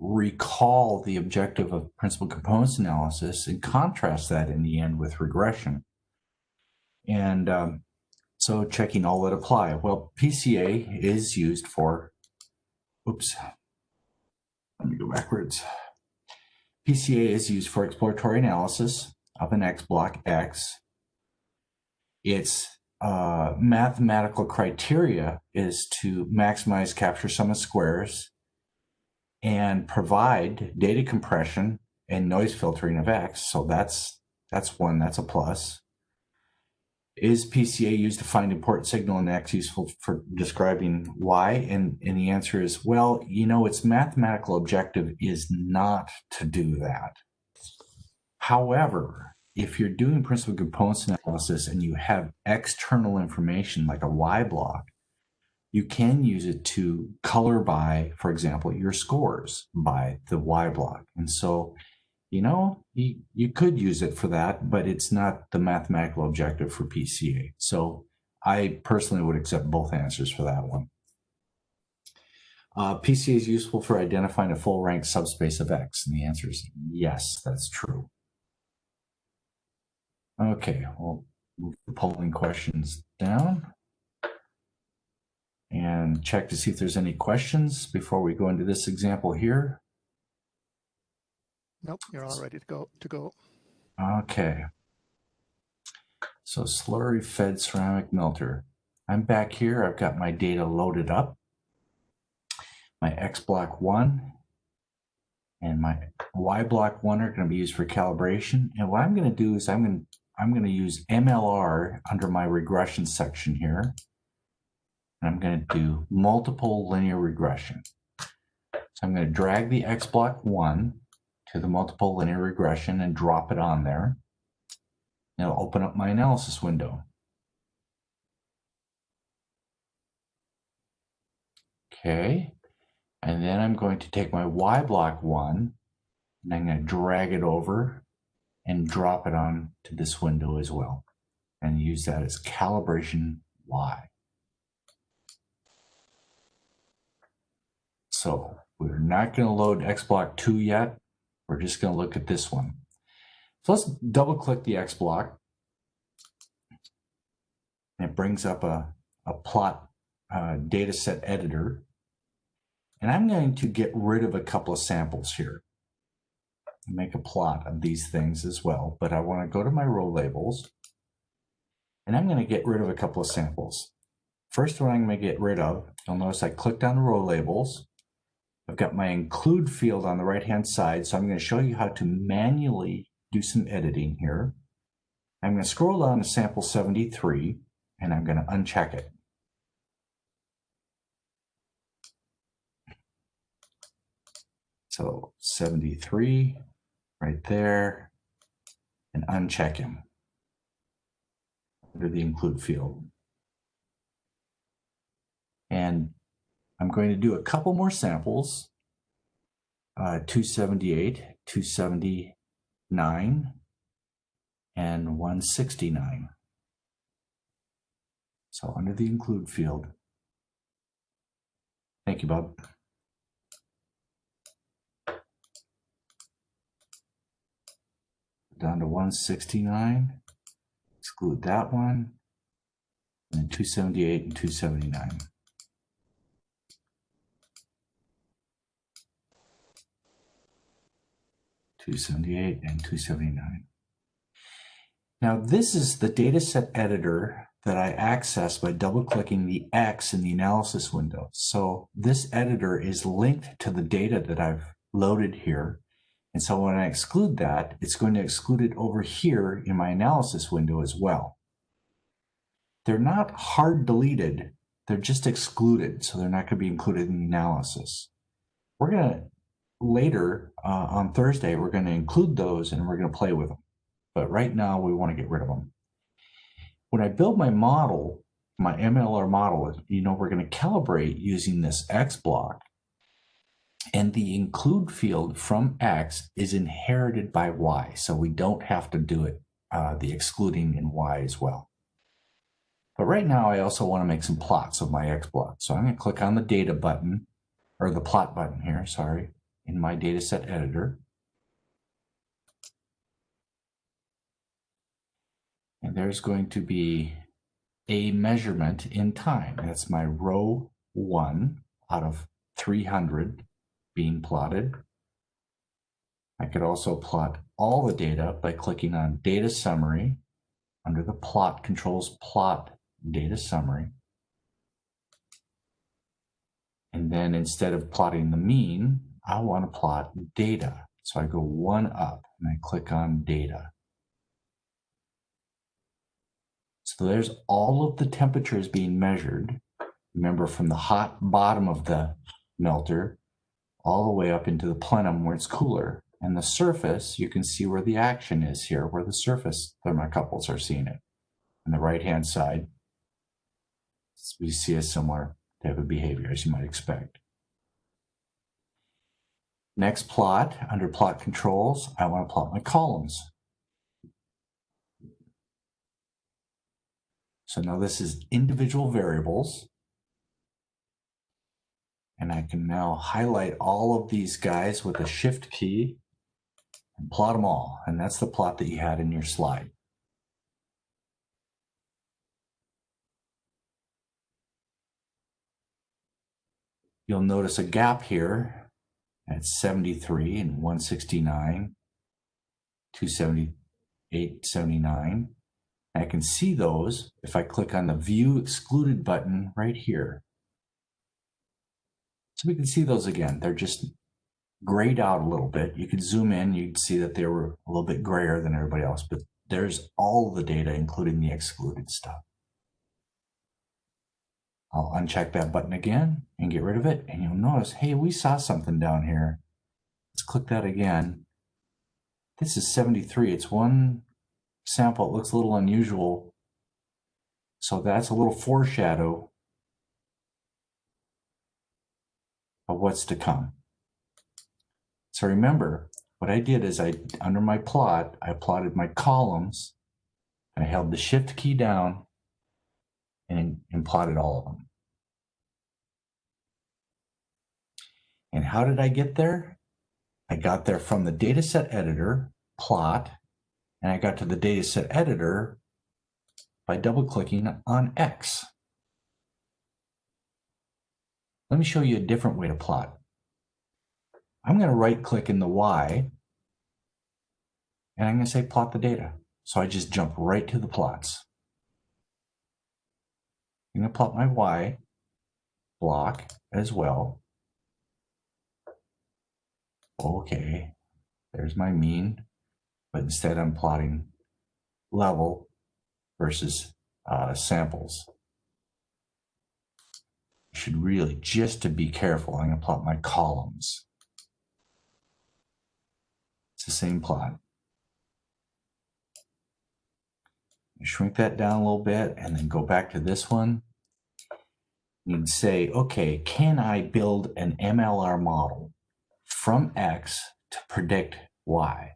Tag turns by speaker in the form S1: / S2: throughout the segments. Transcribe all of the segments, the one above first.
S1: recall the objective of principal components analysis and contrast that in the end with regression. And so checking all that apply. Well, PCA is used for, oops, let me go backwards. PCA is used for exploratory analysis of an X block X. Its mathematical criteria is to maximize capture sum of squares and provide data compression and noise filtering of X. So that's one, that's a plus. Is PCA used to find important signal in X useful for describing Y? And the answer is, well, you know, its mathematical objective is not to do that. However, if you're doing principal components analysis and you have external information like a Y block, you can use it to color by, for example, your scores by the Y block. And so, you know, you could use it for that, but it's not the mathematical objective for PCA. So I personally would accept both answers for that one. PCA is useful for identifying a full rank subspace of X. And the answer is yes, that's true. Okay, we'll move the polling questions down and check to see if there's any questions before we go into this example here.
S2: Nope, you're all ready to go.
S1: Okay. So slurry fed ceramic melter. I'm back here. I've got my data loaded up. My X block 1 and my Y block 1 are going to be used for calibration. And what I'm going to do is I'm going to use MLR under my regression section here. And I'm going to do multiple linear regression. So I'm going to drag the X block 1 to the multiple linear regression and drop it on there. And it'll open up my analysis window. Okay. And then I'm going to take my Y block 1 and I'm going to drag it over and drop it on to this window as well and use that as calibration Y. So we're not going to load X block 2 yet. We're just going to look at this one. So let's double click the X block. And it brings up a plot data set editor. And I'm going to get rid of a couple of samples here. Make a plot of these things as well. But I want to go to my row labels. And I'm going to get rid of a couple of samples. First one I'm going to get rid of, you'll notice I clicked on the row labels. I've got my include field on the right-hand side, so I'm going to show you how to manually do some editing here. I'm going to scroll down to sample 73, and I'm going to uncheck it. So 73, right there, and uncheck him under the include field. And I'm going to do a couple more samples, 278, 279, and 169. So under the include field. Thank you, Bob. Down to 169, exclude that one, and then 278 and 279. .278 and 279. Now this is the dataset editor that I access by double-clicking the X in the analysis window. So this editor is linked to the data that I've loaded here. And so when I exclude that, it's going to exclude it over here in my analysis window as well. They're not hard deleted, they're just excluded. So they're not going to be included in the analysis. We're going to later on Thursday, we're going to include those and we're going to play with them. But right now we want to get rid of them. When I build my model, my MLR model, you know, we're going to calibrate using this X block. And the include field from X is inherited by Y. So we don't have to do it, the excluding in Y as well. But right now I also want to make some plots of my X block. So I'm going to click on the data button, or the plot button here, sorry. in my dataset editor. And there's going to be a measurement in time. That's my row 1 out of 300 being plotted. I could also plot all the data by clicking on Data Summary under the Plot Controls Plot Data Summary. And then instead of plotting the mean, I want to plot data. So I go 1 up and I click on Data. So there's all of the temperatures being measured. Remember, from the hot bottom of the melter all the way up into the plenum where it's cooler. And the surface, you can see where the action is here, where the surface thermocouples are seeing it. On the right-hand side, we see a similar type of behavior as you might expect. Next plot, under plot controls, I want to plot my columns. So now this is individual variables. And I can now highlight all of these guys with a shift key and plot them all. And that's the plot that you had in your slide. You'll notice a gap here at 73 and 169, 278, 79. I can see those if I click on the View Excluded button right here. So we can see those again. They're just grayed out a little bit. You could zoom in, you'd see that they were a little bit grayer than everybody else, but there's all the data, including the excluded stuff. I'll uncheck that button again and get rid of it, and you'll notice, hey, we saw something down here. Let's click that again. This is 73. It's one sample. It looks a little unusual. So that's a little foreshadow of what's to come. So remember, what I did is under my plot, I plotted my columns. I held the shift key down and plotted all of them. And how did I get there? I got there from the dataset editor, plot, and I got to the dataset editor by double-clicking on X. Let me show you a different way to plot. I'm going to right-click in the Y, and I'm going to say plot the data. So I just jump right to the plots. I'm going to plot my Y block as well. Okay, there's my mean, but instead I'm plotting level versus samples. You should really, just to be careful, I'm going to plot my columns. It's the same plot. Shrink that down a little bit and then go back to this one. You'd say, okay, can I build an MLR model from X to predict Y?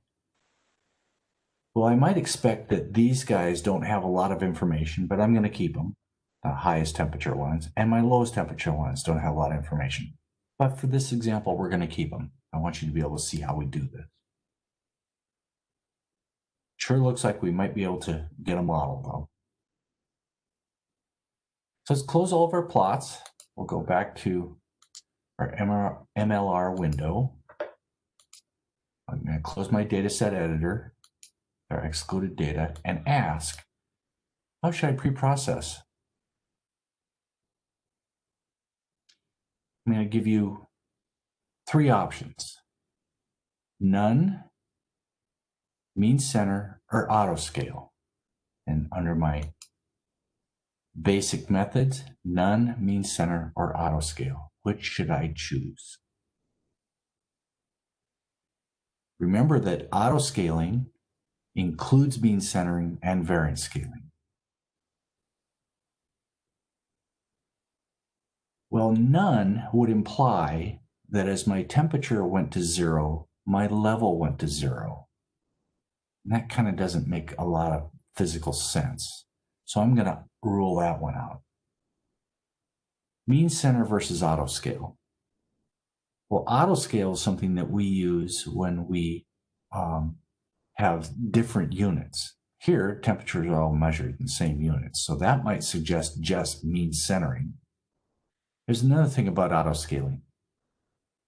S1: Well, I might expect that these guys don't have a lot of information, but I'm going to keep them, the highest temperature ones, and my lowest temperature ones don't have a lot of information. But for this example, we're going to keep them. I want you to be able to see how we do this. Sure looks like we might be able to get a model, though. So let's close all of our plots. We'll go back to our MLR window. I'm going to close my dataset editor, our excluded data, and ask, how should I pre-process? I'm going to give you 3 options: none, mean center, or auto scale. And under my basic methods, none, mean center, or auto scale. Which should I choose? Remember that auto scaling includes mean centering and variance scaling. Well, none would imply that as my temperature went to 0, my level went to 0. And that kind of doesn't make a lot of physical sense. So I'm going to rule that one out. Mean center versus auto scale. Well, autoscale is something that we use when we have different units. Here, temperatures are all measured in the same units, so that might suggest just mean centering. There's another thing about autoscaling.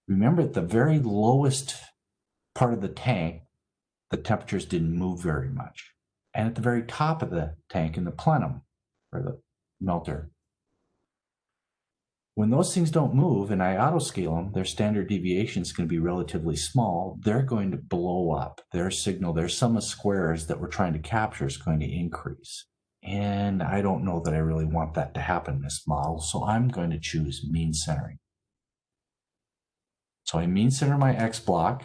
S1: Remember, at the very lowest part of the tank, the temperatures didn't move very much. And at the very top of the tank in the plenum, or the melter, when those things don't move and I autoscale them, their standard deviation is going to be relatively small. They're going to blow up. Their signal, their sum of squares that we're trying to capture is going to increase. And I don't know that I really want that to happen in this model, so I'm going to choose mean centering. So I mean center my X block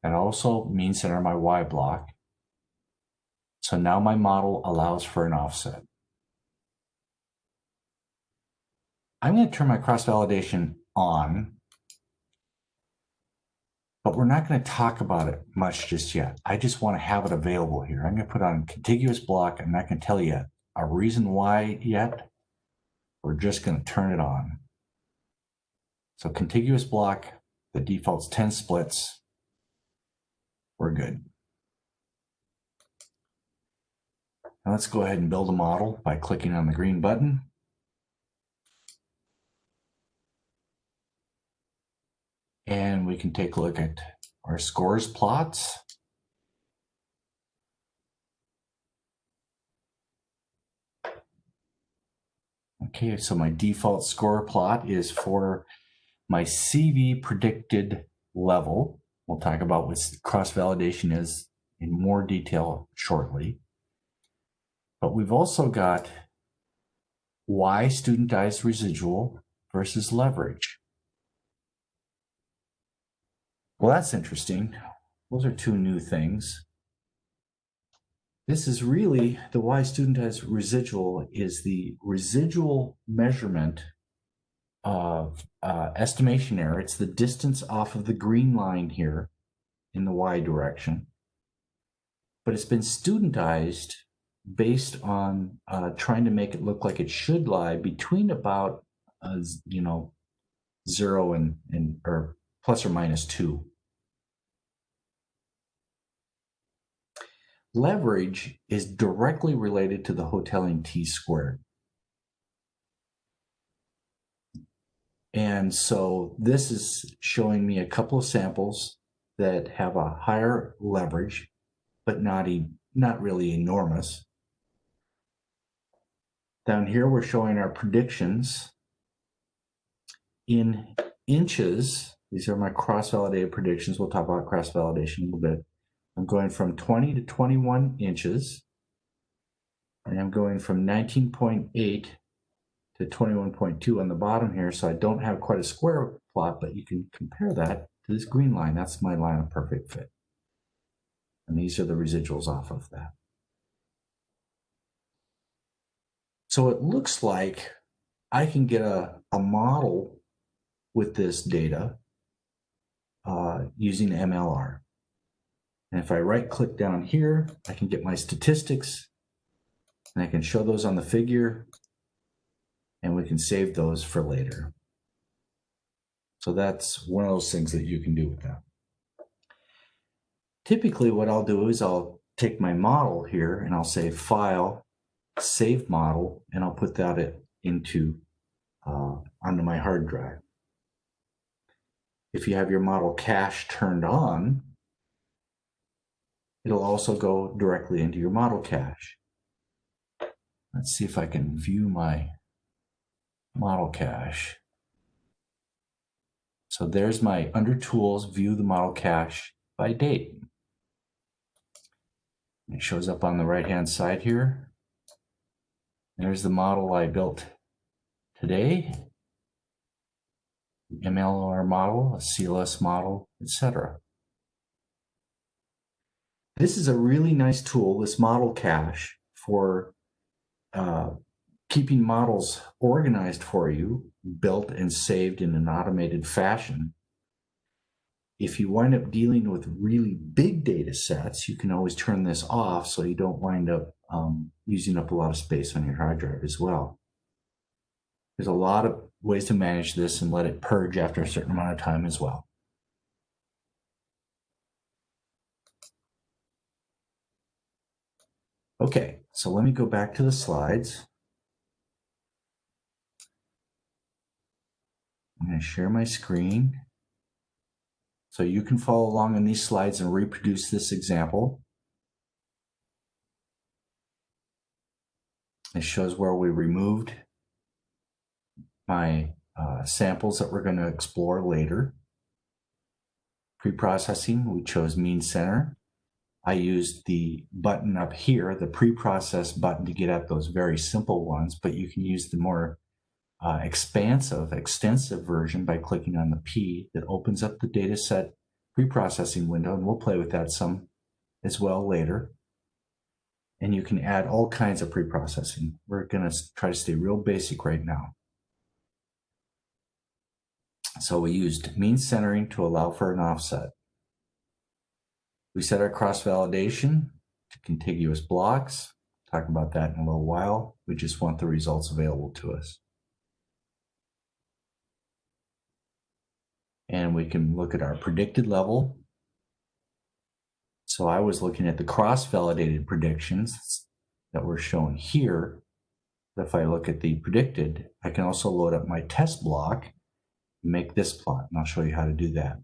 S1: and also mean center my Y block. So now my model allows for an offset. I'm going to turn my cross-validation on, but we're not going to talk about it much just yet. I just want to have it available here. I'm going to put on contiguous block. I'm not going to tell you a reason why yet. We're just going to turn it on. So contiguous block, the default's 10 splits. We're good. Now let's go ahead and build a model by clicking on the green button. And we can take a look at our scores plots. Okay, so my default score plot is for my CV predicted level. We'll talk about what cross-validation is in more detail shortly. But we've also got Y studentized residual versus leverage. Well, that's interesting. Those are two new things. This is really, the Y studentized residual is the residual measurement of estimation error. It's the distance off of the green line here in the Y direction. But it's been studentized based on trying to make it look like it should lie between about, 0 and or plus or minus 2. Leverage is directly related to the Hotelling t-squared. And so this is showing me a couple of samples that have a higher leverage, but not really enormous. Down here, we're showing our predictions in inches. These are my cross-validated predictions. We'll talk about cross-validation a little bit. I'm going from 20 to 21 inches, and I'm going from 19.8 to 21.2 on the bottom here, so I don't have quite a square plot, but you can compare that to this green line. That's my line of perfect fit. And these are the residuals off of that. So it looks like I can get a model with this data using MLR. And if I right-click down here, I can get my statistics, and I can show those on the figure, and we can save those for later. So that's one of those things that you can do with that. Typically, what I'll do is I'll take my model here, and I'll say File, Save Model, and I'll put that into onto my hard drive. If you have your model cache turned on, it'll also go directly into your model cache. Let's see if I can view my model cache. So there's my under Tools, View the Model Cache by date. It shows up on the right-hand side here. There's the model I built today, MLR model, a CLS model, etc. This is a really nice tool, this model cache, for keeping models organized for you, built and saved in an automated fashion. If you wind up dealing with really big data sets, you can always turn this off so you don't wind up using up a lot of space on your hard drive as well. There's a lot of ways to manage this and let it purge after a certain amount of time as well. Okay, so let me go back to the slides. I'm going to share my screen so you can follow along in these slides and reproduce this example. It shows where we removed my samples that we're going to explore later. Pre-processing, we chose mean center. I used the button up here, the pre-process button, to get at those very simple ones, but you can use the more extensive version by clicking on the P that opens up the dataset pre-processing window, and we'll play with that some as well later. And you can add all kinds of pre-processing. We're going to try to stay real basic right now. So we used mean centering to allow for an offset. We set our cross-validation to contiguous blocks. Talk about that in a little while. We just want the results available to us. And we can look at our predicted level. So I was looking at the cross-validated predictions that were shown here. If I look at the predicted, I can also load up my test block and make this plot, and I'll show you how to do that.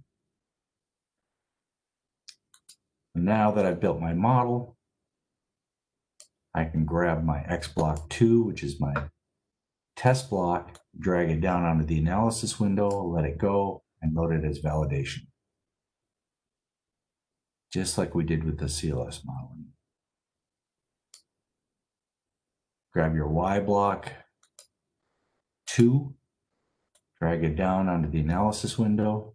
S1: And now that I've built my model, I can grab my X block 2, which is my test block, drag it down onto the analysis window, let it go, and load it as validation. Just like we did with the CLS modeling. Grab your Y block 2, drag it down onto the analysis window,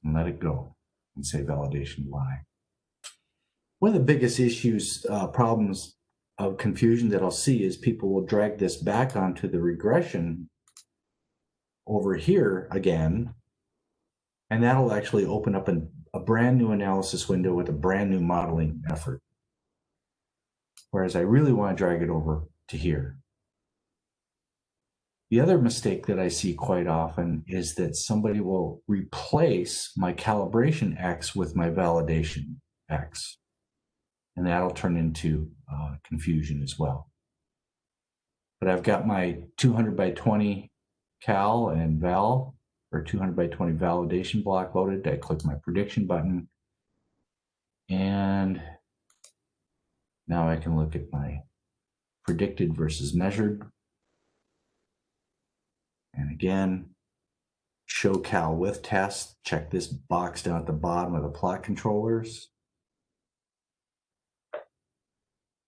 S1: and let it go, and say validation Y. One of the biggest issues, problems of confusion that I'll see is people will drag this back onto the regression over here again, and that'll actually open up a brand new analysis window with a brand new modeling effort. Whereas I really want to drag it over to here. The other mistake that I see quite often is that somebody will replace my calibration X with my validation X. And that'll turn into confusion as well. But I've got my 200 by 20 cal and val, or 200 by 20 validation block loaded. I click my prediction button, and now I can look at my predicted versus measured. And again, show cal with test. Check this box down at the bottom of the plot controllers.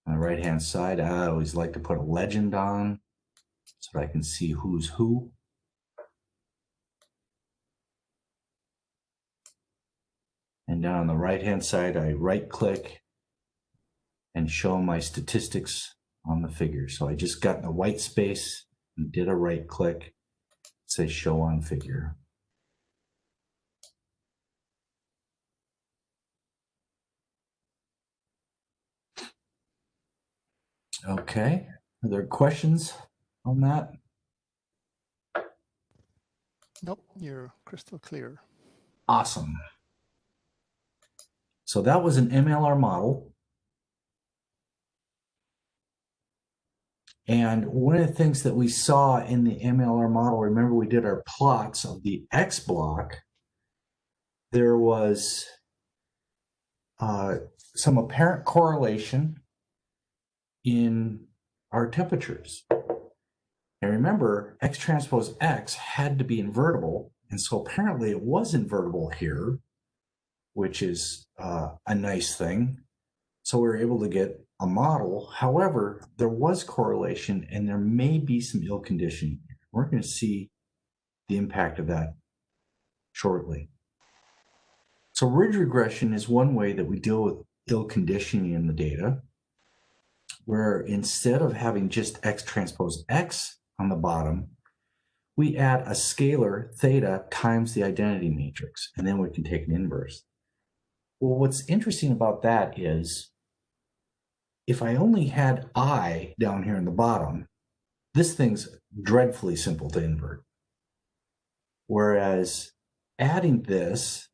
S1: On the right-hand side, I always like to put a legend on so that I can see who's who. And down on the right-hand side, I right-click and show my statistics on the figure. So I just got in a white space and did a right-click, say show on figure. Okay, are there questions on that?
S2: Nope, you're crystal clear.
S1: Awesome. So that was an MLR model. And one of the things that we saw in the MLR model, remember we did our plots of the X block, there was some apparent correlation in our temperatures. And remember, X transpose X had to be invertible, and so apparently it was invertible here, which is a nice thing. So we were able to get a model. However, there was correlation, and there may be some ill conditioning. We're going to see the impact of that shortly. So ridge regression is one way that we deal with ill conditioning in the data, where instead of having just X transpose X on the bottom, we add a scalar theta times the identity matrix, and then we can take an inverse. Well, what's interesting about that is if I only had I down here in the bottom, this thing's dreadfully simple to invert. Whereas adding this,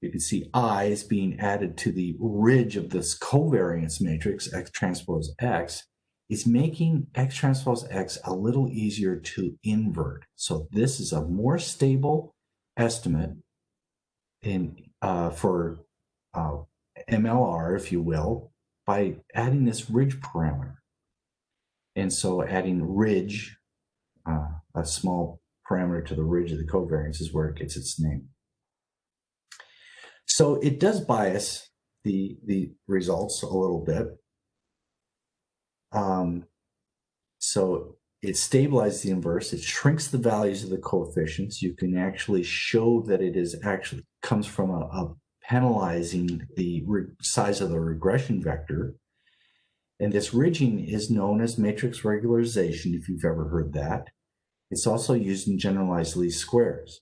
S1: you can see I is being added to the ridge of this covariance matrix, X transpose X, is making X transpose X a little easier to invert. So this is a more stable estimate for MLR, if you will, by adding this ridge parameter. And so adding ridge, a small parameter to the ridge of the covariance, is where it gets its name. So it does bias the results a little bit. So it stabilizes the inverse. It shrinks the values of the coefficients. You can actually show that it is actually comes from a penalizing the size of the regression vector. And this ridging is known as matrix regularization, if you've ever heard that. It's also used in generalized least squares.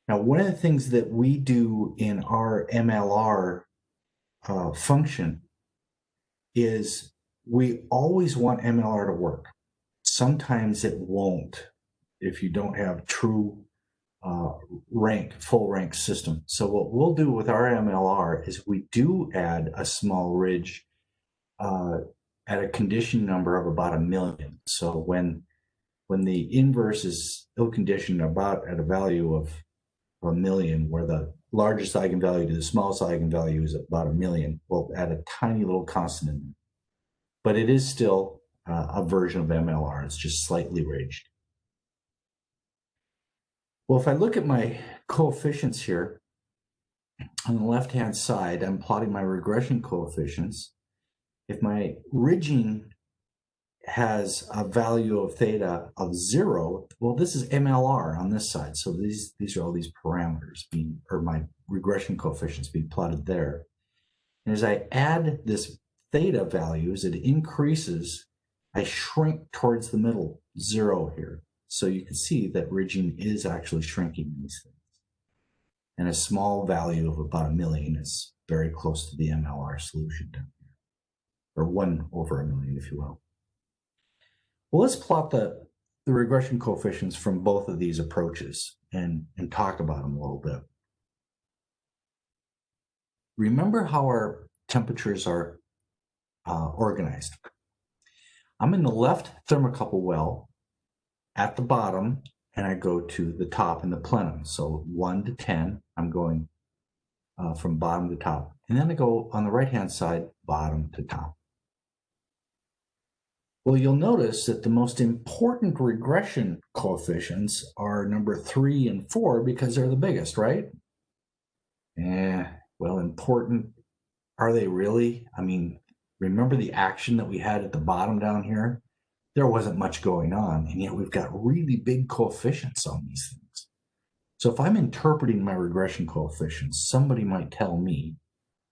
S1: Now, one of the things that we do in our MLR function is we always want MLR to work. Sometimes it won't if you don't have true full rank system. So what we'll do with our MLR is we do add a small ridge at a condition number of about 1 million. So when the inverse is ill-conditioned about at a value of 1 million, where the largest eigenvalue to the smallest eigenvalue is about 1 million, we'll add a tiny little constant in there. But it is still a version of MLR. It's just slightly ridged. Well, if I look at my coefficients here, on the left-hand side, I'm plotting my regression coefficients. If my ridging has a value of theta of 0, well, this is MLR on this side. So these are all these parameters or my regression coefficients being plotted there. And as I add this theta values, it increases. I shrink towards the middle, 0 here. So you can see that ridging is actually shrinking in these things. And a small value of about 1 million is very close to the MLR solution down here, or 1 over 1 million, if you will. Well, let's plot the regression coefficients from both of these approaches and talk about them a little bit. Remember how our temperatures are organized. I'm in the left thermocouple well at the bottom, and I go to the top in the plenum. So 1 to 10, I'm going from bottom to top. And then I go on the right-hand side, bottom to top. Well, you'll notice that the most important regression coefficients are number 3 and 4 because they're the biggest, right? Well, important, are they really? I mean, remember the action that we had at the bottom down here? There wasn't much going on, and yet we've got really big coefficients on these things. So if I'm interpreting my regression coefficients, somebody might tell me,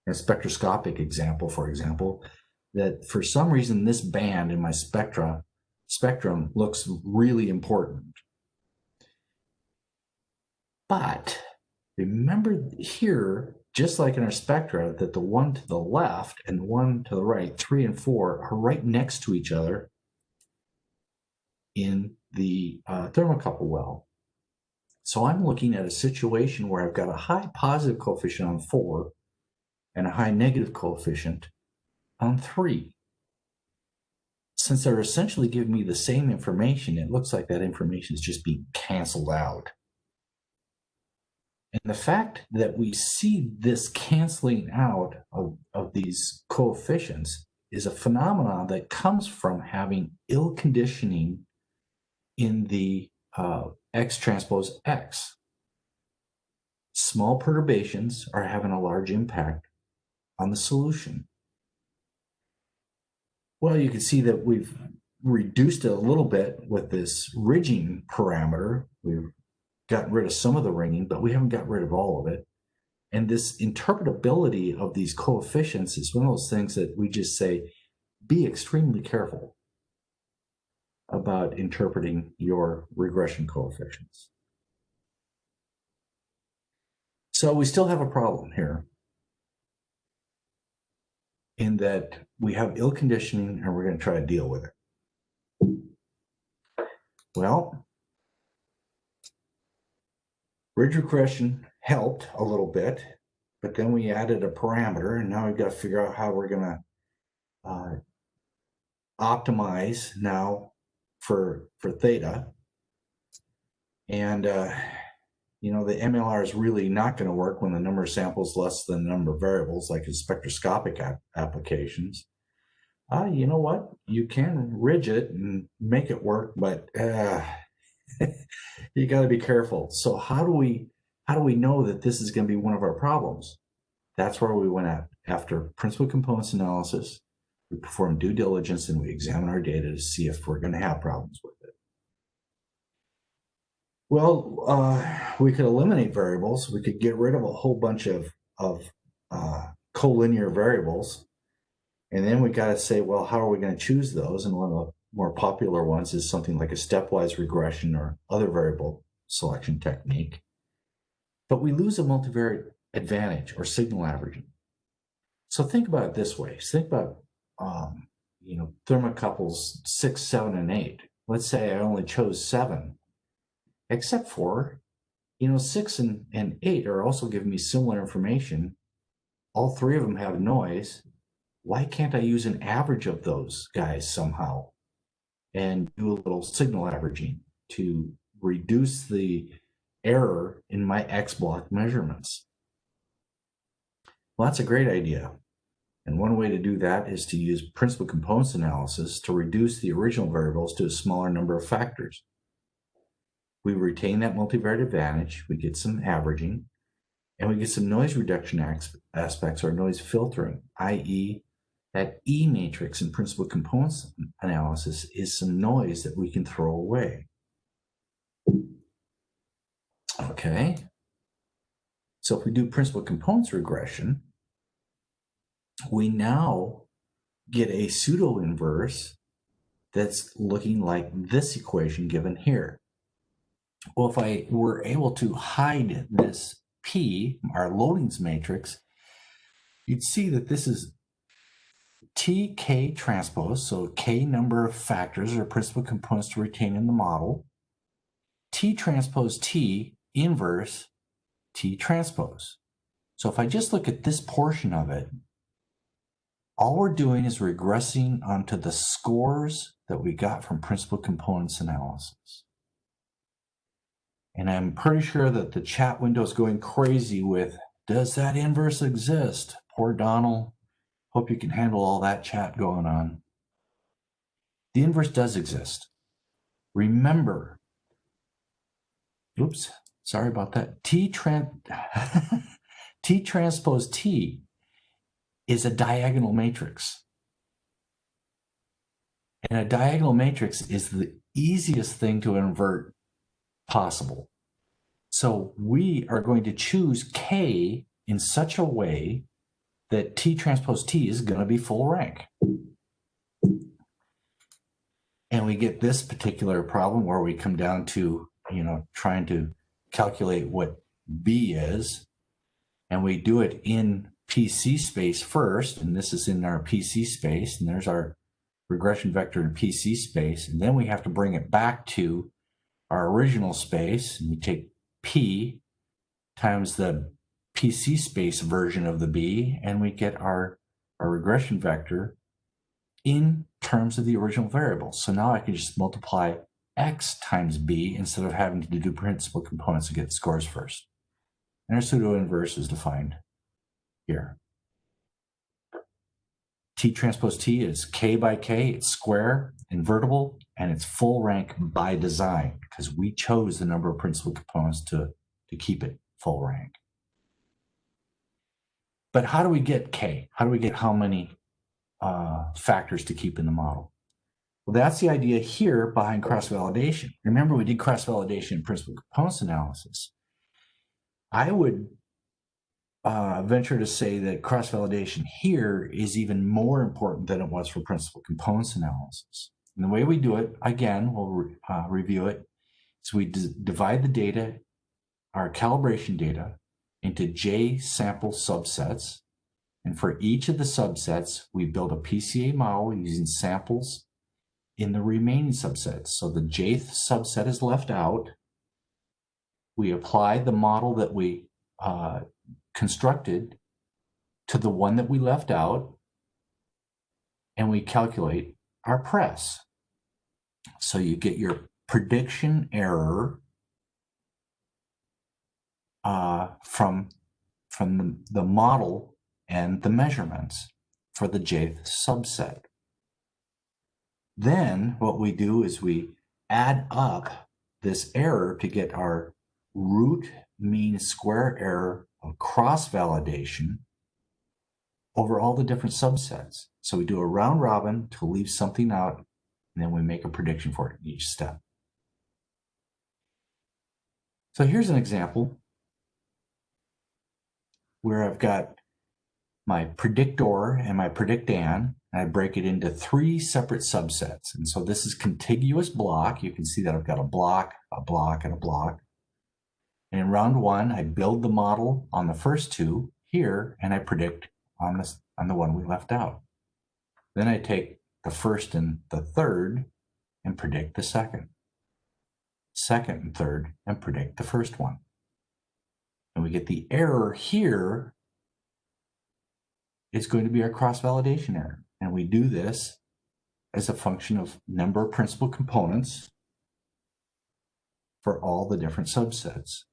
S1: in a spectroscopic example, for example, that for some reason this band in my spectrum looks really important. But remember here, just like in our spectra, that the one to the left and the one to the right, 3 and 4, are right next to each other in the thermocouple well. So I'm looking at a situation where I've got a high positive coefficient on 4 and a high negative coefficient on 3. Since they're essentially giving me the same information, it looks like that information is just being canceled out. And the fact that we see this canceling out of these coefficients is a phenomenon that comes from having ill conditioning in the X transpose X. Small perturbations are having a large impact on the solution. Well, you can see that we've reduced it a little bit with this ridging parameter. We've gotten rid of some of the ringing, but we haven't got rid of all of it. And this interpretability of these coefficients is one of those things that we just say, be extremely careful about interpreting your regression coefficients. So we still have a problem here in that we have ill conditioning and we're going to try to deal with it. Well, ridge regression helped a little bit, but then we added a parameter, and now we've got to figure out how we're going to optimize now for theta. And you know, the MLR is really not going to work when the number of samples less than the number of variables, like in spectroscopic applications. You know what? You can ridge it and make it work, but you got to be careful. So how do we know that this is going to be one of our problems? That's where we went after principal components analysis. We perform due diligence and we examine our data to see if we're going to have problems with it. Well, we could eliminate variables. We could get rid of a whole bunch of collinear variables. And then we got to say, well, how are we going to choose those? And one of the more popular ones is something like a stepwise regression or other variable selection technique. But we lose a multivariate advantage or signal averaging. So think about it this way. Think about, you know, thermocouples 6, 7, and 8. Let's say I only chose 7, except for, you know, 6 and 8 are also giving me similar information. All 3 of them have noise. Why can't I use an average of those guys somehow and do a little signal averaging to reduce the error in my X block measurements? Well, that's a great idea. And one way to do that is to use principal components analysis to reduce the original variables to a smaller number of factors. We retain that multivariate advantage, we get some averaging, and we get some noise reduction aspects or noise filtering, i.e., that E matrix in principal components analysis is some noise that we can throw away. Okay. So if we do principal components regression, we now get a pseudo inverse that's looking like this equation given here. Well, if I were able to hide this P, our loadings matrix, you'd see that this is TK transpose, so K number of factors or principal components to retain in the model, T transpose T inverse T transpose. So if I just look at this portion of it, all we're doing is regressing onto the scores that we got from principal components analysis. And I'm pretty sure that the chat window is going crazy with, does that inverse exist? Poor Donald. Hope you can handle all that chat going on. The inverse does exist. Remember, oops, sorry about that. T transpose T is a diagonal matrix. And a diagonal matrix is the easiest thing to invert possible. So we are going to choose K in such a way that T transpose T is going to be full rank. And we get this particular problem where we come down to, you know, trying to calculate what B is. And we do it in PC space first. And this is in our PC space. And there's our regression vector in PC space. And then we have to bring it back to our original space. And we take P times the PC space version of the B, and we get our regression vector in terms of the original variable. So now I can just multiply X times B instead of having to do principal components to get scores first. And our pseudo inverse is defined here. T transpose T is K by K, it's square, invertible, and it's full rank by design because we chose the number of principal components to keep it full rank. But how do we get K? How do we get how many factors to keep in the model? Well, that's the idea here behind cross-validation. Remember, we did cross-validation in principal components analysis. I would venture to say that cross-validation here is even more important than it was for principal components analysis. And the way we do it, again, we'll review it, is we divide the data, our calibration data, into J sample subsets. And for each of the subsets, we build a PCA model using samples in the remaining subsets. So the jth subset is left out. We apply the model that we constructed to the one that we left out, and we calculate our press. So you get your prediction error from the model and the measurements for the jth subset. Then what we do is we add up this error to get our root mean square error of cross-validation over all the different subsets. So we do a round robin to leave something out, and then we make a prediction for it in each step. So here's an example where I've got my predictor and my predicand, and I break it into 3 separate subsets. And so this is contiguous block. You can see that I've got a block, and a block. And in round 1, I build the model on the first 2 here, and I predict on the one we left out. Then I take the first and the third and predict the second and third, and predict the first one. And we get the error here. It's going to be our cross-validation error. And we do this as a function of number of principal components for all the different subsets.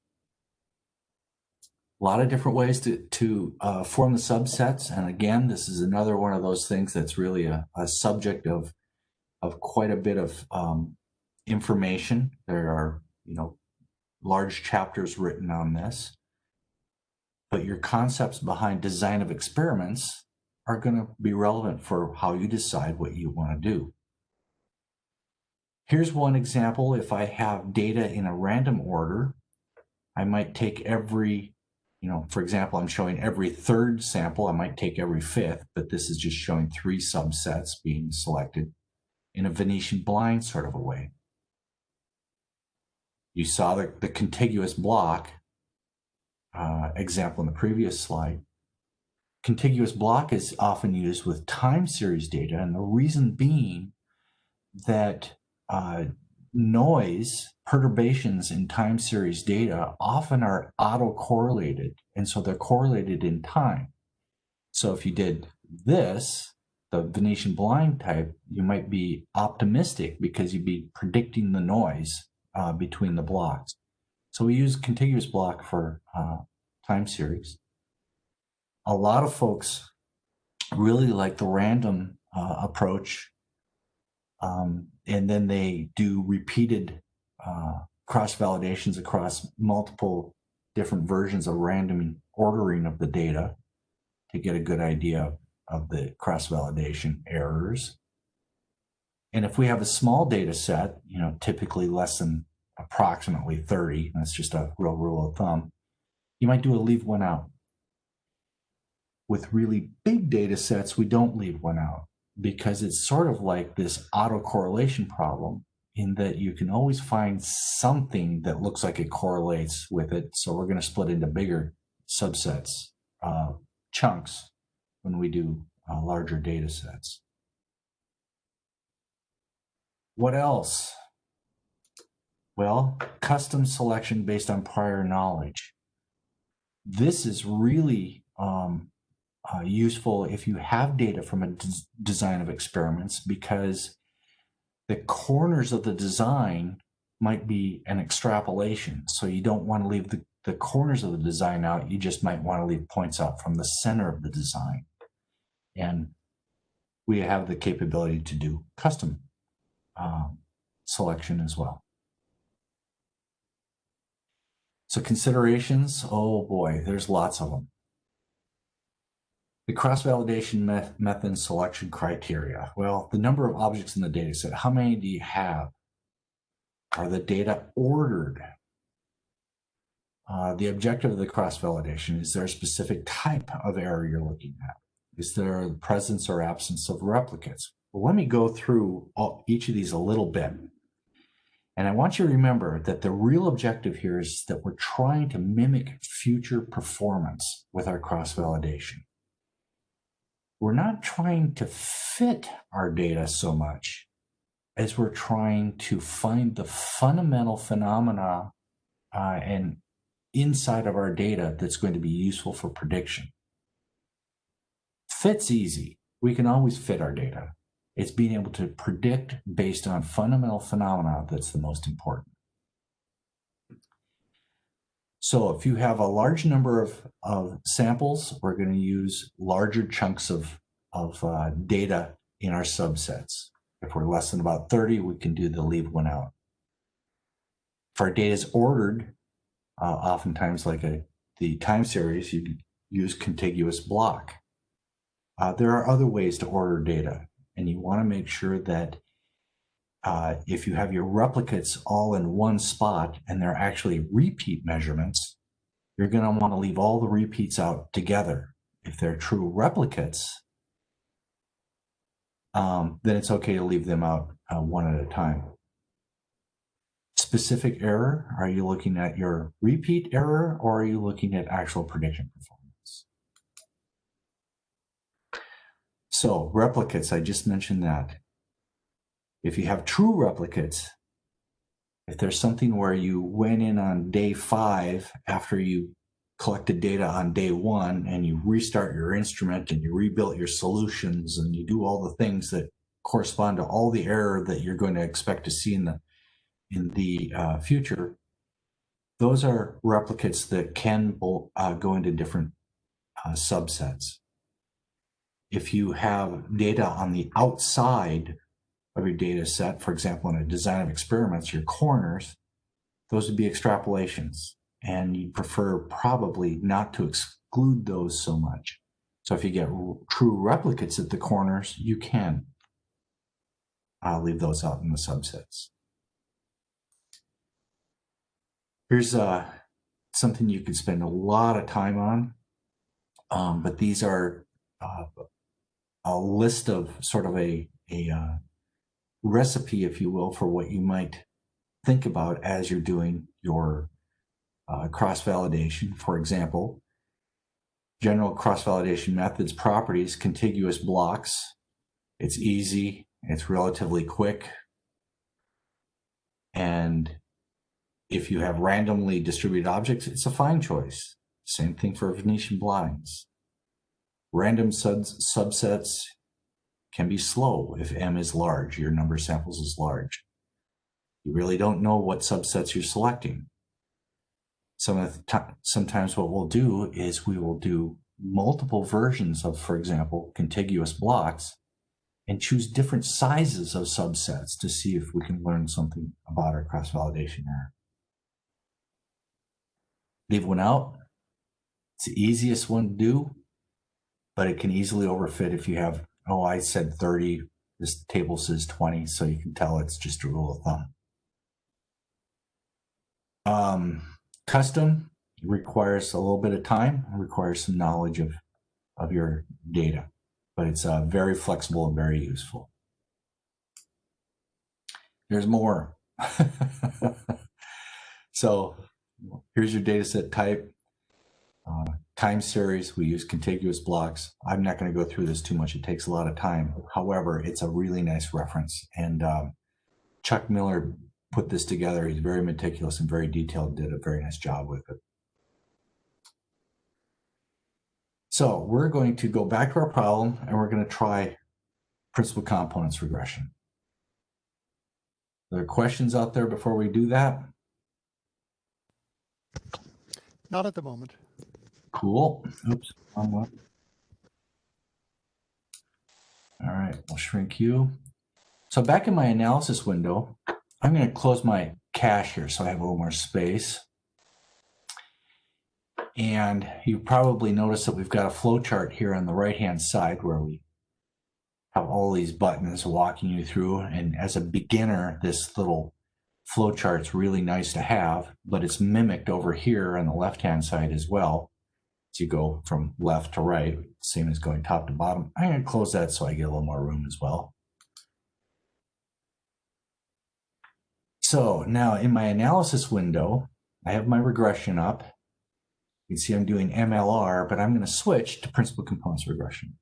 S1: A lot of different ways to form the subsets. And again, this is another one of those things that's really a subject of quite a bit of information. There are, large chapters written on this. But your concepts behind design of experiments are going to be relevant for how you decide what you want to do. Here's one example. If I have data in a random order, I might take every, for example, I'm showing every 3rd sample. I might take every 5th, but this is just showing 3 subsets being selected in a Venetian blind sort of a way. You saw the contiguous block example in the previous slide. Contiguous block is often used with time series data, and the reason being that noise, perturbations in time series data often are autocorrelated, and so they're correlated in time. So if you did this, the Venetian blind type, you might be optimistic because you'd be predicting the noise between the blocks. So we use contiguous block for time series. A lot of folks really like the random approach, and then they do repeated cross-validations across multiple different versions of random ordering of the data to get a good idea of the cross-validation errors. And if we have a small data set, typically less than approximately 30, that's just a real rule of thumb, you might do a leave one out. With really big data sets, we don't leave one out because it's sort of like this autocorrelation problem in that you can always find something that looks like it correlates with it. So we're going to split into bigger subsets, chunks, when we do larger data sets. What else? Well, custom selection based on prior knowledge. This is really useful if you have data from a design of experiments, because the corners of the design might be an extrapolation. So you don't want to leave the corners of the design out. You just might want to leave points out from the center of the design. And we have the capability to do custom selection as well. So considerations, oh boy, there's lots of them. The cross-validation method and selection criteria. Well, the number of objects in the data set, how many do you have? Are the data ordered? The objective of the cross-validation, is there a specific type of error you're looking at? Is there the presence or absence of replicates? Well, let me go through each of these a little bit. And I want you to remember that the real objective here is that we're trying to mimic future performance with our cross-validation. We're not trying to fit our data so much as we're trying to find the fundamental phenomena and inside of our data that's going to be useful for prediction. Fit's easy. We can always fit our data. It's being able to predict based on fundamental phenomena that's the most important. So if you have a large number of samples, we're going to use larger chunks of data in our subsets. If we're less than about 30, we can do the leave one out. If our data is ordered, oftentimes like the time series, you use contiguous block. There are other ways to order data, and you want to make sure that if you have your replicates all in one spot and they're actually repeat measurements, you're going to want to leave all the repeats out together. If they're true replicates, then it's okay to leave them out one at a time. Specific error, are you looking at your repeat error or are you looking at actual prediction performance? So replicates, I just mentioned that. If you have true replicates, if there's something where you went in on day 5 after you collected data on day 1 and you restart your instrument and you rebuilt your solutions and you do all the things that correspond to all the error that you're going to expect to see in the future, those are replicates that can go into different subsets. If you have data on the outside of your data set, for example, in a design of experiments, your corners, those would be extrapolations. And you'd prefer probably not to exclude those so much. So if you get true replicates at the corners, you can leave those out in the subsets. Here's something you could spend a lot of time on, but these are a list of sort of a recipe, if you will, for what you might think about as you're doing your cross-validation. For example, general cross-validation methods, properties, contiguous blocks. It's easy, it's relatively quick, and if you have randomly distributed objects, it's a fine choice. Same thing for Venetian blinds. Random subsets can be slow if M is large, your number of samples is large. You really don't know what subsets you're selecting. Sometimes what we'll do is we will do multiple versions of, for example, contiguous blocks and choose different sizes of subsets to see if we can learn something about our cross-validation error. Leave one out. It's the easiest one to do, but it can easily overfit if you have, oh, I said 30, this table says 20, so you can tell it's just a rule of thumb. Custom requires a little bit of time, requires some knowledge of your data, but it's very flexible and very useful. There's more. So here's your data set type. Time series, we use contiguous blocks. I'm not going to go through this too much. It takes a lot of time. However, it's a really nice reference. And Chuck Miller put this together. He's very meticulous and very detailed, did a very nice job with it. So we're going to go back to our problem and we're going to try principal components regression. Are there questions out there before we do that?
S2: Not at the moment.
S1: Cool. Oops. All right, we'll shrink you. So back in my analysis window, I'm going to close my cache here so I have a little more space. And you probably noticed that we've got a flow chart here on the right-hand side where we have all these buttons walking you through. And as a beginner, this little flow chart's really nice to have, but it's mimicked over here on the left-hand side as well. As you go from left to right, same as going top to bottom. I'm going to close that so I get a little more room as well. So now in my analysis window, I have my regression up. You can see I'm doing MLR, but I'm going to switch to principal components regression.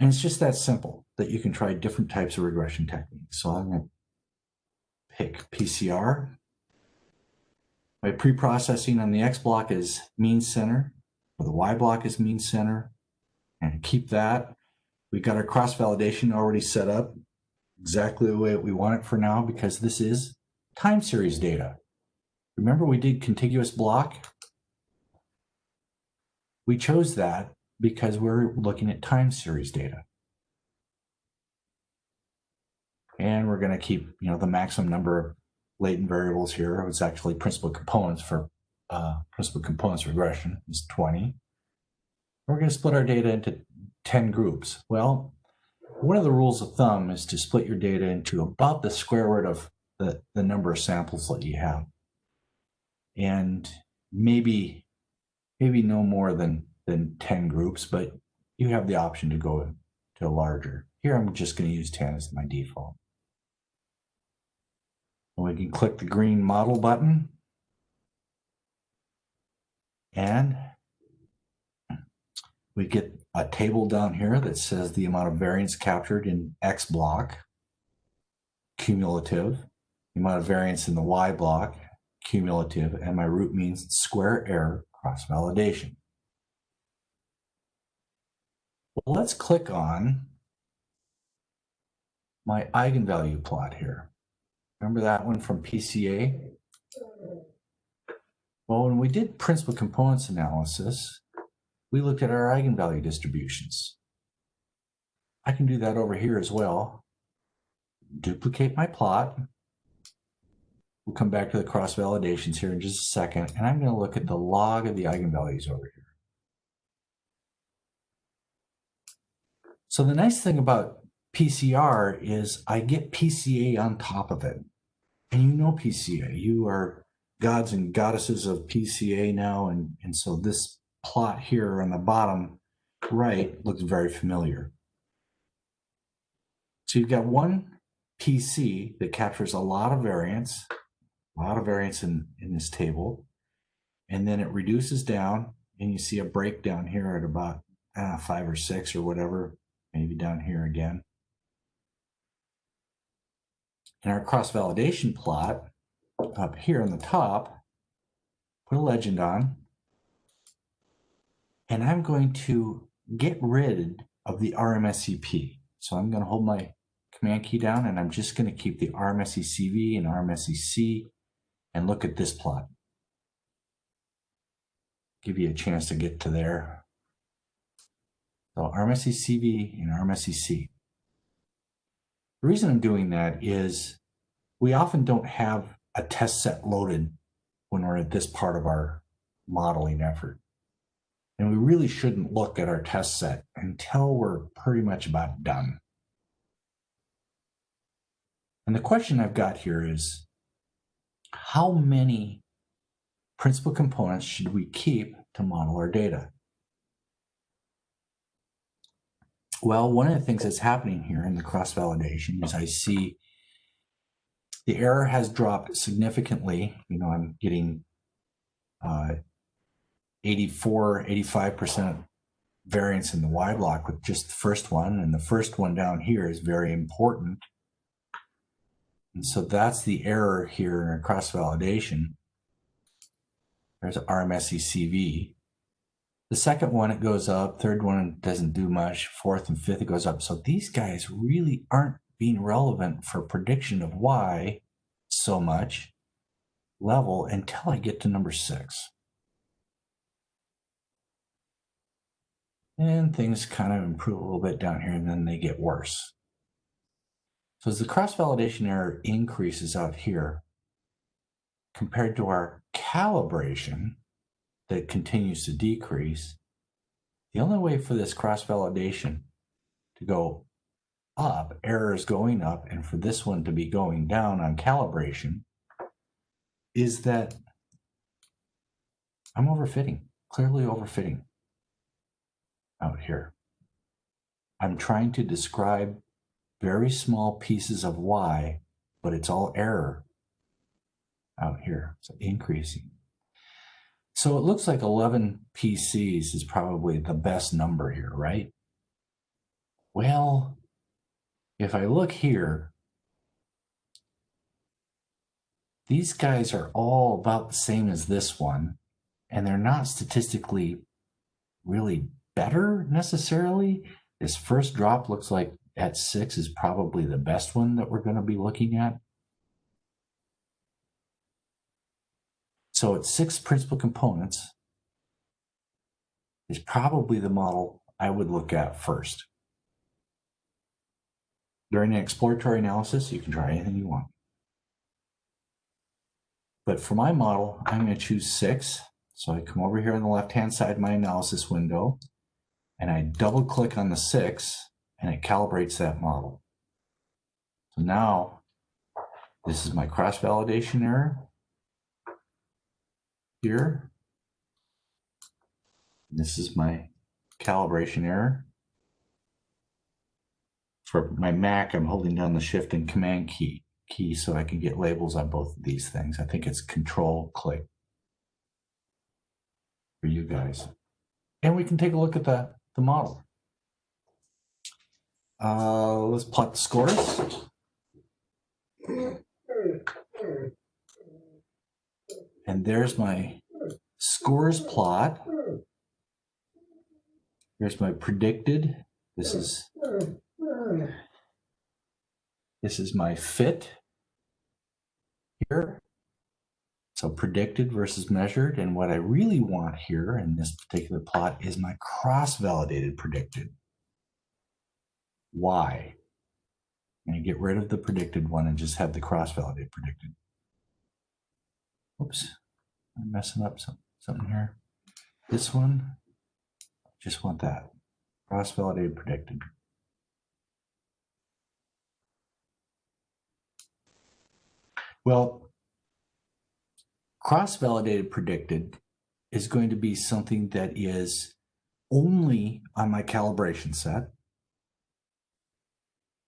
S1: And it's just that simple that you can try different types of regression techniques. So I'm going to pick PCR. My pre-processing on the X block is mean center, or the Y block is mean center, and keep that. We've got our cross-validation already set up exactly the way we want it for now because this is time series data. Remember we did contiguous block? We chose that because we're looking at time series data. And we're going to keep, the maximum number of latent variables here. It's actually principal components for principal components regression is 20. We're going to split our data into 10 groups. Well, one of the rules of thumb is to split your data into about the square root of the number of samples that you have. And maybe no more than 10 groups, but you have the option to go to a larger. Here I'm just going to use 10 as my default. And we can click the green model button and we get a table down here that says the amount of variance captured in X block, cumulative, the amount of variance in the Y block, cumulative, and my root means square error cross-validation. Well, let's click on my eigenvalue plot here. Remember that one from PCA? Well, when we did principal components analysis, we looked at our eigenvalue distributions. I can do that over here as well. Duplicate my plot. We'll come back to the cross-validations here in just a second, and I'm going to look at the log of the eigenvalues over here. So the nice thing about PCR is I get PCA on top of it. And you know PCA. You are gods and goddesses of PCA now, and so this plot here on the bottom right looks very familiar. So you've got one PC that captures a lot of variance in this table, and then it reduces down, and you see a breakdown here at about 5 or 6 or whatever, maybe down here again. In our cross-validation plot, up here on the top, put a legend on, and I'm going to get rid of the RMSEP. So I'm going to hold my command key down, and I'm just going to keep the RMSECV and RMSEC and look at this plot. Give you a chance to get to there. So RMSECV and RMSEC. The reason I'm doing that is we often don't have a test set loaded when we're at this part of our modeling effort. And we really shouldn't look at our test set until we're pretty much about done. And the question I've got here is, how many principal components should we keep to model our data? Well, one of the things that's happening here in the cross-validation is I see the error has dropped significantly. I'm getting 84, 85% variance in the Y block with just the first one. And the first one down here is very important. And so that's the error here in our cross-validation. There's RMSECV. The second one, it goes up. Third one doesn't do much. Fourth and fifth, it goes up. So these guys really aren't being relevant for prediction of Y so much level until I get to number 6. And things kind of improve a little bit down here, and then they get worse. So as the cross-validation error increases out here, compared to our calibration that continues to decrease, the only way for this cross-validation to go up, error is going up, and for this one to be going down on calibration, is that I'm overfitting, clearly overfitting out here. I'm trying to describe very small pieces of Y, but it's all error out here, so increasing. So it looks like 11 PCs is probably the best number here, right? Well, if I look here, these guys are all about the same as this one, and they're not statistically really better necessarily. This first drop looks like at 6 is probably the best one that we're going to be looking at. So at 6 principal components is probably the model I would look at first. During the exploratory analysis, you can try anything you want. But for my model, I'm going to choose 6. So I come over here on the left-hand side of my analysis window, and I double click on the 6, and it calibrates that model. So now, this is my cross-validation error here. This is my calibration error. For my Mac, I'm holding down the Shift and Command key so I can get labels on both of these things. I think it's Control-click for you guys. And we can take a look at the model. Let's plot the scores. And there's my scores plot. Here's my predicted. This is my fit here. So predicted versus measured. And what I really want here in this particular plot is my cross-validated predicted. Why? I'm going to get rid of the predicted one and just have the cross-validated predicted. Oops, I'm messing up something here. This one, just want that. Cross-validated predicted. Well, cross-validated predicted is going to be something that is only on my calibration set,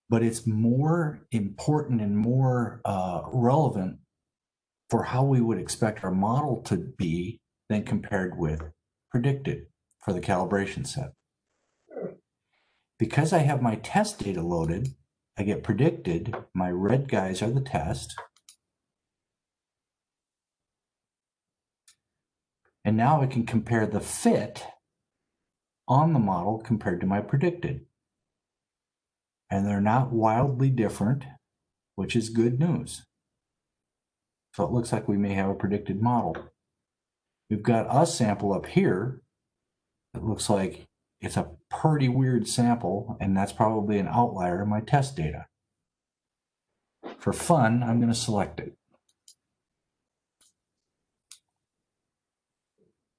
S1: but it's more important and more relevant for how we would expect our model to be than compared with predicted for the calibration set. Because I have my test data loaded, I get predicted. My red guys are the test. And now I can compare the fit on the model compared to my predicted. And they're not wildly different, which is good news. So it looks like we may have a predicted model. We've got a sample up here that looks like it's a pretty weird sample, and that's probably an outlier in my test data. For fun, I'm going to select it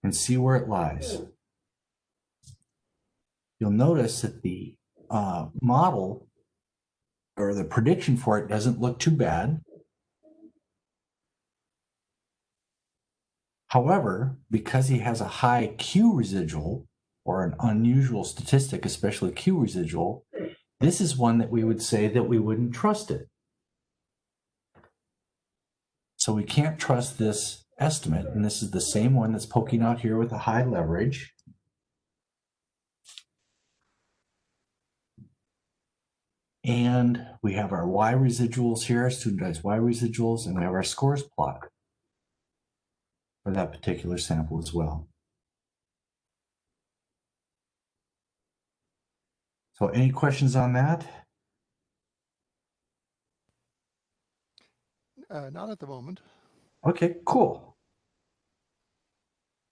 S1: and see where it lies. You'll notice that the model or the prediction for it doesn't look too bad. However, because he has a high Q residual or an unusual statistic, especially Q residual, this is one that we would say that we wouldn't trust it. So we can't trust this estimate, and this is the same one that's poking out here with a high leverage. And we have our Y residuals here, studentized Y residuals, and we have our scores plot for that particular sample as well. So any questions on that?
S2: Not at the moment.
S1: Okay, cool.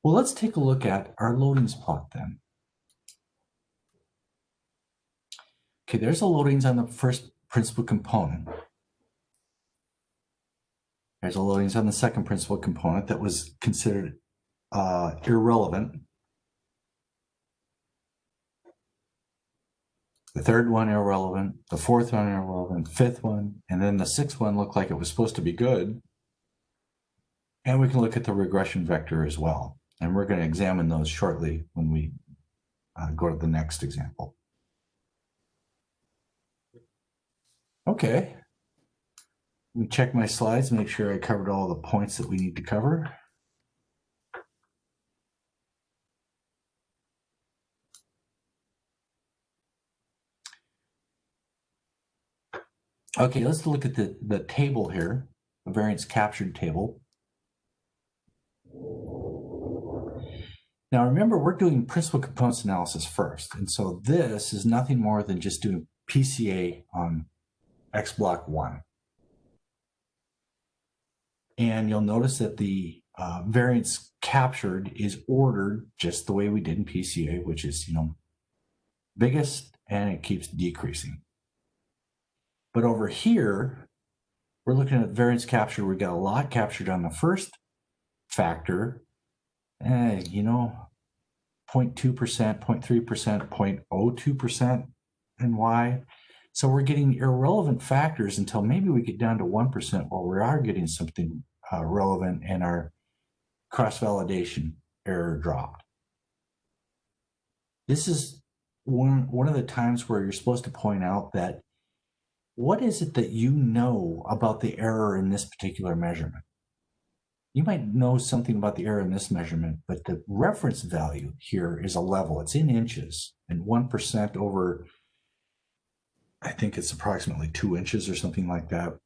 S1: Well, let's take a look at our loadings plot then. Okay, there's the loadings on the first principal component. There's the loadings on the second principal component that was considered irrelevant. The third one irrelevant, the fourth one irrelevant, fifth one, and then the sixth one looked like it was supposed to be good. And we can look at the regression vector as well. And we're going to examine those shortly when we go to the next example. Okay. Let me check my slides, make sure I covered all the points that we need to cover. Okay, let's look at the table here, the variance captured table. Now remember, we're doing principal components analysis first. And so this is nothing more than just doing PCA on X block 1. And you'll notice that the variance captured is ordered just the way we did in PCA, which is, biggest, and it keeps decreasing. But over here, we're looking at variance capture. We got a lot captured on the first factor, 0.2%, 0.3%, 0.02% in Y. So we're getting irrelevant factors until maybe we get down to 1%, where we are getting something relevant and our cross-validation error dropped. This is one of the times where you're supposed to point out that what is it that you know about the error in this particular measurement? You might know something about the error in this measurement, but the reference value here is a level. It's in inches, and 1% over, I think it's approximately 2 inches or something like that,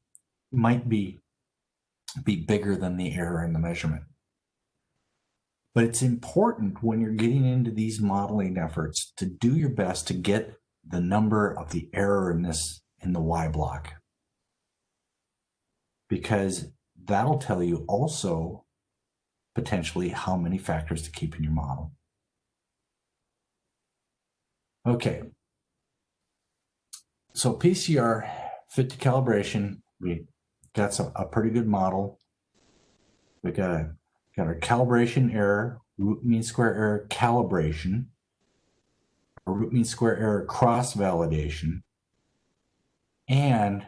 S1: might be bigger than the error in the measurement. But it's important when you're getting into these modeling efforts to do your best to get the number of the error in the Y block, because that'll tell you also potentially how many factors to keep in your model. Okay, so PCR fit to calibration, we got a pretty good model. We got our calibration error, root mean square error calibration, a root mean square error cross validation, and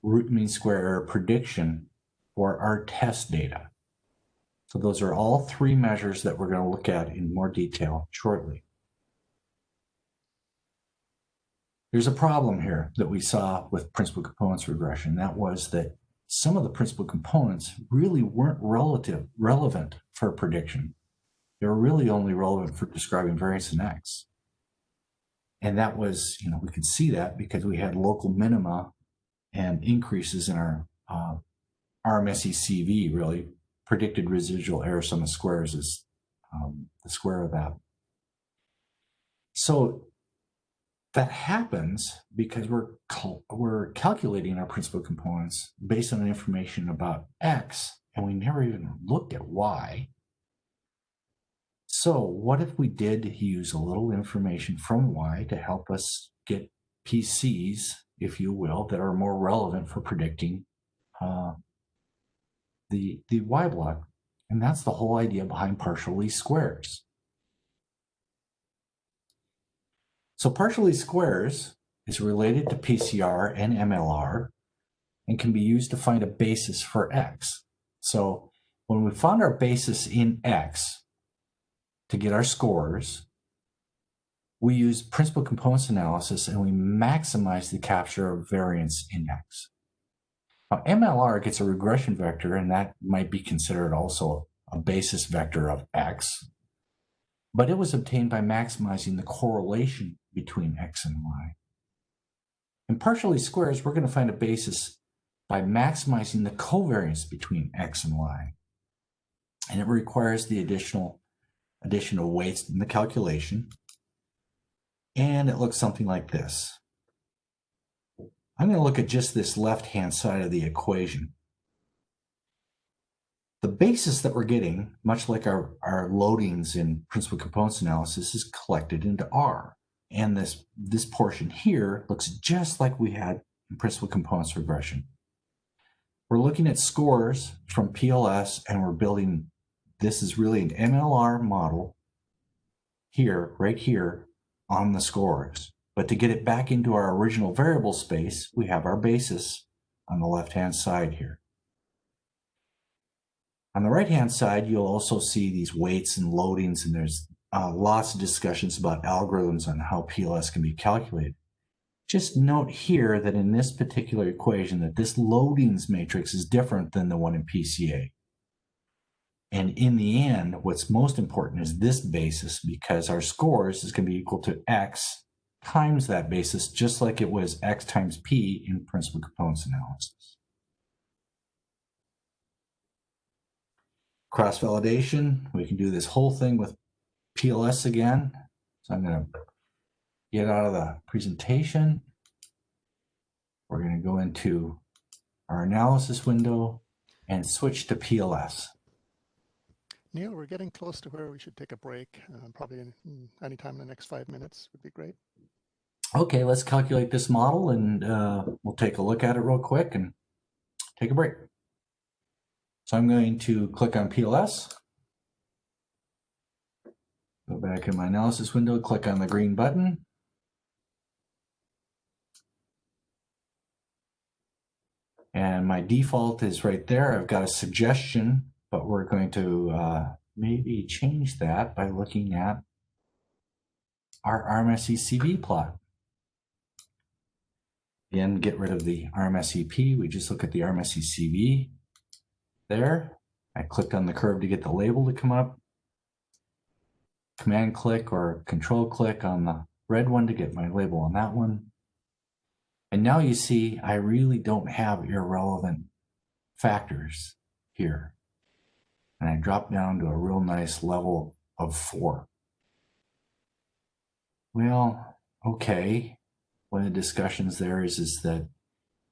S1: root mean square error prediction for our test data. So those are all 3 measures that we're going to look at in more detail shortly. There's a problem here that we saw with principal components regression. That was that some of the principal components really weren't relevant for prediction. They were really only relevant for describing variance in X. And that was, we could see that because we had local minima and increases in our RMSE-CV, really. Predicted residual error sum of squares is the square of that. So that happens because we're calculating our principal components based on information about X, and we never even looked at Y. So what if we did use a little information from Y to help us get PCs, if you will, that are more relevant for predicting the Y block? And that's the whole idea behind partial least squares. So partial least squares is related to PCR and MLR and can be used to find a basis for X. So when we found our basis in X to get our scores, we use principal components analysis and we maximize the capture of variance in X. Now, MLR gets a regression vector, and that might be considered also a basis vector of X, but it was obtained by maximizing the correlation between X and Y. In partial least squares, we're going to find a basis by maximizing the covariance between X and Y. And it requires the additional weights in the calculation. And it looks something like this. I'm going to look at just this left-hand side of the equation. The basis that we're getting, much like our loadings in principal components analysis, is collected into R. And this portion here looks just like we had in principal components regression. We're looking at scores from PLS, and we're building, this is really an MLR model here, right here, on the scores. But to get it back into our original variable space, we have our basis on the left-hand side here. On the right-hand side, you'll also see these weights and loadings, and there's lots of discussions about algorithms on how PLS can be calculated. Just note here that in this particular equation that this loadings matrix is different than the one in PCA. And in the end, what's most important is this basis, because our scores is going to be equal to X times that basis, just like it was X times P in principal components analysis. Cross-validation, we can do this whole thing with PLS again. So I'm going to get out of the presentation. We're going to go into our analysis window and switch to PLS.
S2: Neil, we're getting close to where we should take a break. Probably anytime in the next 5 minutes would be great.
S1: Okay, let's calculate this model and we'll take a look at it real quick and take a break. So I'm going to click on PLS. Go back in my analysis window, click on the green button. And my default is right there. I've got a suggestion, but we're going to maybe change that by looking at our RMSE-CV plot. Again, get rid of the RMSEP. We just look at the RMSE-CV there. I clicked on the curve to get the label to come up. Command click or control click on the red one to get my label on that one. And now you see I really don't have irrelevant factors here. And I drop down to a real nice level of 4. Well, okay. One of the discussions there is that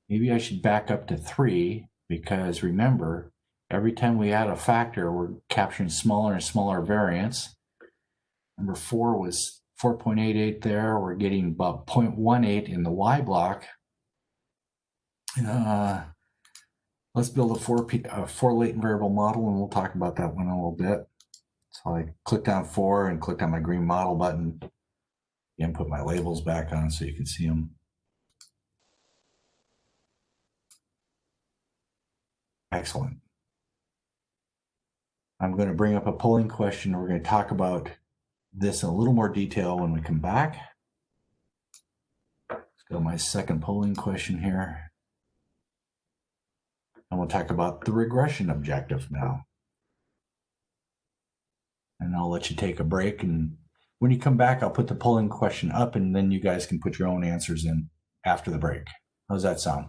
S1: maybe I should back up to 3, because remember, every time we add a factor, we're capturing smaller and smaller variance. Number 4 was 4.88 there. We're getting about 0.18 in the Y block. Let's build a 4 latent variable model, and we'll talk about that one in a little bit. So I clicked on 4 and clicked on my green model button. Again, put my labels back on so you can see them. Excellent. I'm going to bring up a polling question. We're going to talk about this in a little more detail when we come back. Let's go to my second polling question here. And we'll talk about the regression objective now. And I'll let you take a break. And when you come back, I'll put the polling question up, and then you guys can put your own answers in after the break. How's that sound?